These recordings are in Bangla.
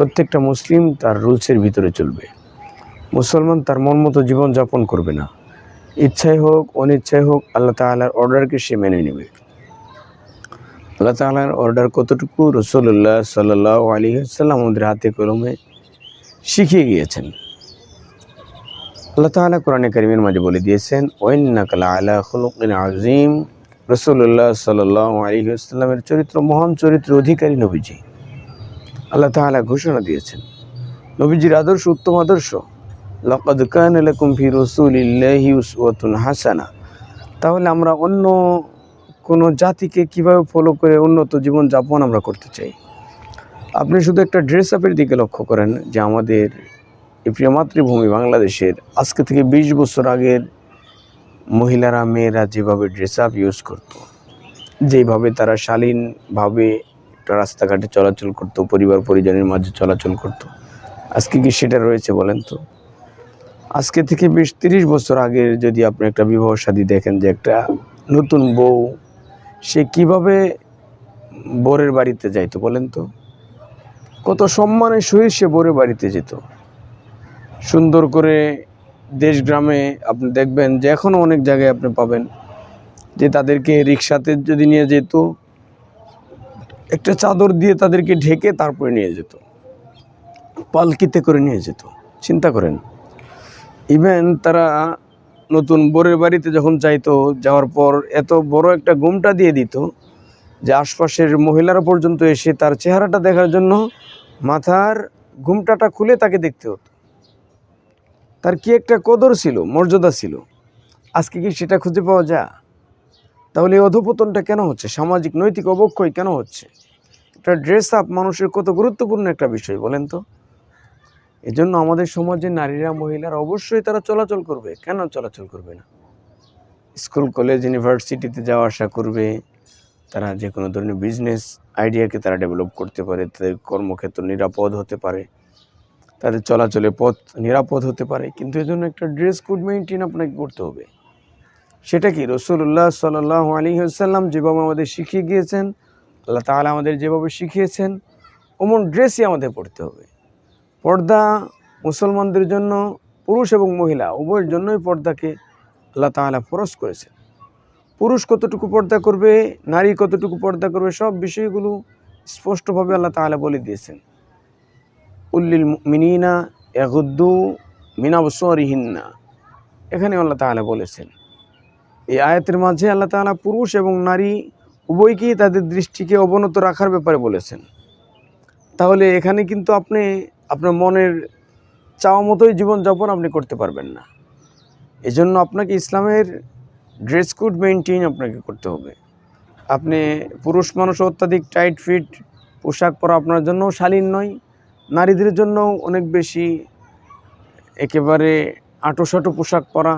প্রত্যেকটা মুসলিম তার রুলসের ভিতরে চলবে। মুসলমান তার মন মতো জীবনযাপন করবে না। ইচ্ছাই হোক অনিচ্ছাই হোক আল্লাহ তাআলার অর্ডারকে সে মেনে নেবে। আল্লাহ তাআলার অর্ডার কতটুকু রাসূলুল্লাহ সাল্লাল্লাহু আলাইহি ওয়াসাল্লাম আমাদের হাতে কলমে শিখিয়ে গিয়েছেন। আল্লাহ তাআলা কোরআনে কারীমের মাঝে বলে দিয়েছেন, ওয়াইন্নাকা লাআলা খুলুকিন আযীম। রাসূলুল্লাহ সাল্লাল্লাহু আলাইহি ওয়াসাল্লামের চরিত্র, মহান চরিত্রের অধিকারী নবীজি। আল্লাহ তাআলা ঘোষণা দিয়েছেন নবীজির আদর্শ উত্তম আদর্শ। লাকাদ কানা লাকুম ফি রাসূলিল্লাহি উসওয়াতুন হাসানা। তাহলে আমরা অন্য কোনো জাতিকে কিভাবে ফলো করে উন্নত জীবনযাপন আমরা করতে চাই? আপনি শুধু একটা ড্রেস আপের দিকে লক্ষ্য করেন যে আমাদের এই প্রিয় মাতৃভূমি বাংলাদেশের আজকে থেকে 20 বছর আগের মহিলারা মেয়েরা যেভাবে ড্রেস আপ ইউজ করতো, যেভাবে তারা শালীনভাবে একটা রাস্তাঘাটে চলাচল করতো, পরিবার পরিজনের মাঝে চলাচল করতো, আজকে কি সেটা রয়েছে বলেন তো? আজকে থেকে 20-30 বছর আগের যদি আপনি একটা বিবাহ শাদী দেখেন, যে একটা নতুন বউ সে কিভাবে বরের বাড়িতে যাইতো বলেন তো? কত সম্মানের সহিত সে বরের বাড়িতে যেত। সুন্দর করে দেশ গ্রামে আপনি দেখবেন যে এখনও অনেক জায়গায় আপনি পাবেন যে তাদেরকে রিক্সাতে যদি নিয়ে যেত, একটা চাদর দিয়ে তাদেরকে ঢেকে তারপরে নিয়ে যেত, পালকিতে করে নিয়ে যেত। চিন্তা করেন। ইভেন তারা নতুন বরের বাড়িতে যখন যাইতো, যাওয়ার পর এত বড় একটা ঘোমটা দিয়ে দিত যে আশপাশের মহিলারা পর্যন্ত এসে তার চেহারাটা দেখার জন্য মাথার ঘোমটাটা খুলে তাকে দেখতে হতো। তার কি একটা কদর ছিল, মর্যাদা ছিল। আজকে কি সেটা খুঁজে পাওয়া যায়? তাহলে এই অধঃপতনটা কেন হচ্ছে? সামাজিক নৈতিক অবক্ষয় কেন হচ্ছে? একটা ড্রেস আপ মানুষের কত গুরুত্বপূর্ণ একটা বিষয় বলেন তো। এজন্য আমাদের সমাজে নারীরা মহিলারা অবশ্যই তারা চলাচল করবে। কেন চলাচল করবে না? স্কুল কলেজ ইউনিভার্সিটিতে যাওয়া আসা করবে, তারা যে কোনো ধরনের বিজনেস আইডিয়াকে তারা ডেভেলপ করতে পারে, তাদের কর্মক্ষেত্র নিরাপদ হতে পারে, তাদের চলাচলের পথ নিরাপদ হতে পারে। কিন্তু এজন্য একটা ড্রেস কোড মেইনটেইন আপনাকে করতে হবে। সেটা কি? রাসূলুল্লাহ সাল্লাল্লাহু আলাইহি ওয়াসাল্লাম যেভাবে আমাদের শিখিয়ে গিয়েছেন, আল্লাহ তাআলা আমাদের যেভাবে শিখিয়েছেন, অমন ড্রেসই আমাদের পরতে হবে। পর্দা মুসলমানদের জন্য, পুরুষ এবং মহিলা উভয়ের জন্যই পর্দাকে আল্লাহ তাআলা ফরজ করেছেন। পুরুষ কতটুকু পর্দা করবে, নারী কতটুকু পর্দা করবে, সব বিষয়গুলো স্পষ্টভাবে আল্লাহ তাআলা বলে দিয়েছেন। উল্লিল মুমিনিনা ইয়াগুদ্দু মিন আবসারিহিন্না, এখানে আল্লাহ তাআলা বলেছেন। এই আয়াতের মাঝে আল্লাহ তাআলা পুরুষ এবং নারী উভয়কেই তাদের দৃষ্টিকে অবনত রাখার ব্যাপারে বলেছেন। তাহলে এখানে কিন্তু আপনি আপনার মনের চাওয়া মতোই জীবনযাপন আপনি করতে পারবেন না। এজন্য আপনাকে ইসলামের ড্রেস কোড মেইনটেইন আপনাকে করতে হবে। আপনি পুরুষ মানুষ অত্যাধিক টাইট ফিট পোশাক পরা আপনার জন্য শালীন নয়, নারীদের জন্যও অনেক বেশি একেবারে আঁটোসাঁটো পোশাক পরা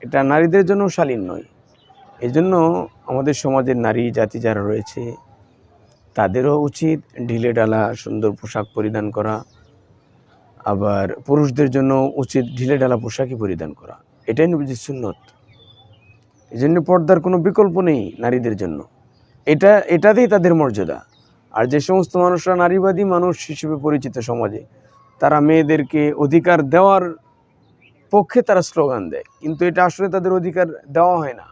এটা নারীদের জন্যও শালীন নয়। এজন্য আমাদের সমাজের নারী জাতি যারা রয়েছে তাদেরও উচিত ঢিলে ঢালা সুন্দর পোশাক পরিধান করা, আবার পুরুষদের জন্য উচিত ঢিলে ঢালা পোশাকই পরিধান করা। এটাই নবীজির সুন্নত। এই জন্য পর্দার কোনো বিকল্প নেই নারীদের জন্য। এটাতেই তাদের মর্যাদা। আর যে সমস্ত মানুষরা নারীবাদী মানুষ হিসেবে পরিচিত সমাজে, তারা মেয়েদেরকে অধিকার দেওয়ার পক্ষে তারা স্লোগান দেয়, কিন্তু এটা আসলে তাদের অধিকার দেওয়া হয় না,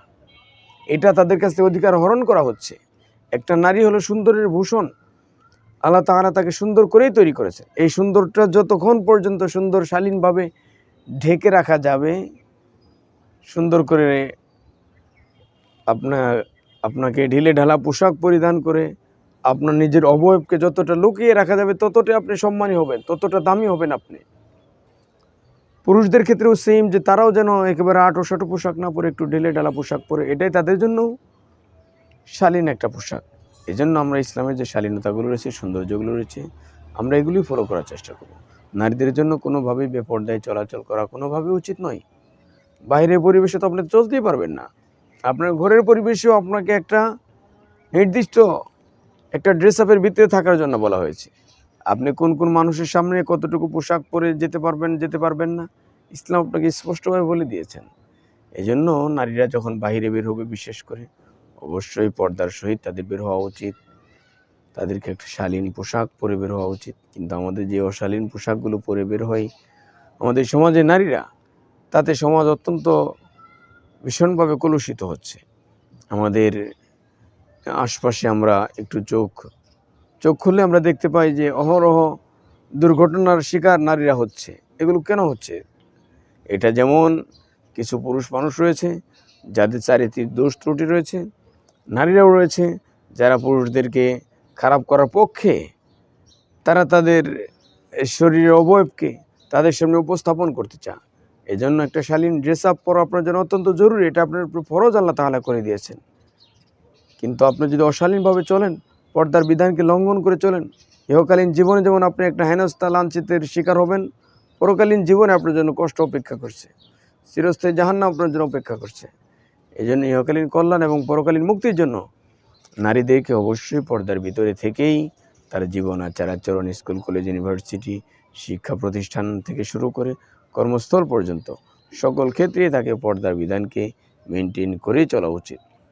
এটা তাদের কাছ থেকে অধিকার হরণ করা হচ্ছে। একটা নারী হলো সুন্দরের ভূষণ। আল্লাহ তাআলা তাকে সুন্দর করেই তৈরি করেছে। এই সুন্দরটা যতক্ষণ পর্যন্ত সুন্দর শালীনভাবে ঢেকে রাখা যাবে, সুন্দর করে আপনাকে ঢিলে ঢালা পোশাক পরিধান করে আপনার নিজের অবয়বকে যতটা লুকিয়ে রাখা যাবে, ততটা আপনি সম্মানী হবেন, ততটা দামি হবেন আপনি। পুরুষদের ক্ষেত্রেও সেম, যে তারাও যেন একেবারে আঁটোসাঁটো পোশাক না পরে একটু ঢিলে ঢালা পোশাক পরে, এটাই তাদের জন্য শালীন একটা পোশাক। এই জন্য আমরা ইসলামের যে শালীনতাগুলো রয়েছে, সৌন্দর্যগুলো রয়েছে, আমরা এগুলি ফলো করার চেষ্টা করব। নারীদের জন্য কোনোভাবেই বেপর্দায় চলাচল করা কোনোভাবেই উচিত নয়। বাইরের পরিবেশে তো আপনি চলতেই পারবেন না। আপনার ঘরের পরিবেশেও আপনাকে একটা নির্দিষ্ট একটা ড্রেস আপের ভিতরে থাকার জন্য বলা হয়েছে। আপনি কোন কোন মানুষের সামনে কতটুকু পোশাক পরে যেতে পারবেন না, ইসলাম আপনাকে স্পষ্টভাবে বলে দিয়েছেন। এই জন্য নারীরা যখন বাইরে বের হবে, বিশেষ করে অবশ্যই পর্দার সহিত তাদের বের হওয়া উচিত। তাদেরকে একটা শালীন পোশাক পরে বের হওয়া উচিত। কিন্তু আমাদের যে অশালীন পোশাকগুলো পরে বের হয় আমাদের সমাজের নারীরা, তাতে সমাজ অত্যন্ত ভীষণভাবে কলুষিত হচ্ছে। আমাদের আশপাশে আমরা একটু চোখ খুললে আমরা দেখতে পাই যে অহরহ দুর্ঘটনার শিকার নারীরা হচ্ছে। এগুলো কেন হচ্ছে? এটা যেমন কিছু পুরুষ মানুষ রয়েছে যাদের চারিত্রিক দোষ ত্রুটি রয়েছে, নারীরাও রয়েছে যারা পুরুষদেরকে খারাপ করার পক্ষে, তারা তাদের শরীরের অবয়বকে তাদের সামনে উপস্থাপন করতে চায়। এই জন্য একটা শালীন ড্রেস আপ পরা আপনার জন্য অত্যন্ত জরুরি। এটা আপনার উপর ফরজ আল্লাহ তাআলা করে দিয়েছেন। কিন্তু আপনি যদি অশালীনভাবে চলেন, পর্দার বিধানকে লঙ্ঘন করে চলেন, ইহকালীন জীবনে যেমন আপনি একটা হেনস্থা লাঞ্ছিতের শিকার হবেন, পরকালীন জীবনে আপনার জন্য কষ্ট অপেক্ষা করছে, চিরস্থায়ী জাহান্নাম আপনার জন্য অপেক্ষা করছে। এই জন্য ইহকালীন কল্যাণ এবং পরকালীন মুক্তির জন্য নারীদেরকে অবশ্যই পর্দার ভিতরে থেকেই তার জীবন আচার আচরণ, স্কুল কলেজ ইউনিভার্সিটি শিক্ষা প্রতিষ্ঠান থেকে শুরু করে কর্মস্থল পর্যন্ত সকল ক্ষেত্রেই তাকে পর্দার বিধানকে মেনটেন করেই চলা উচিত।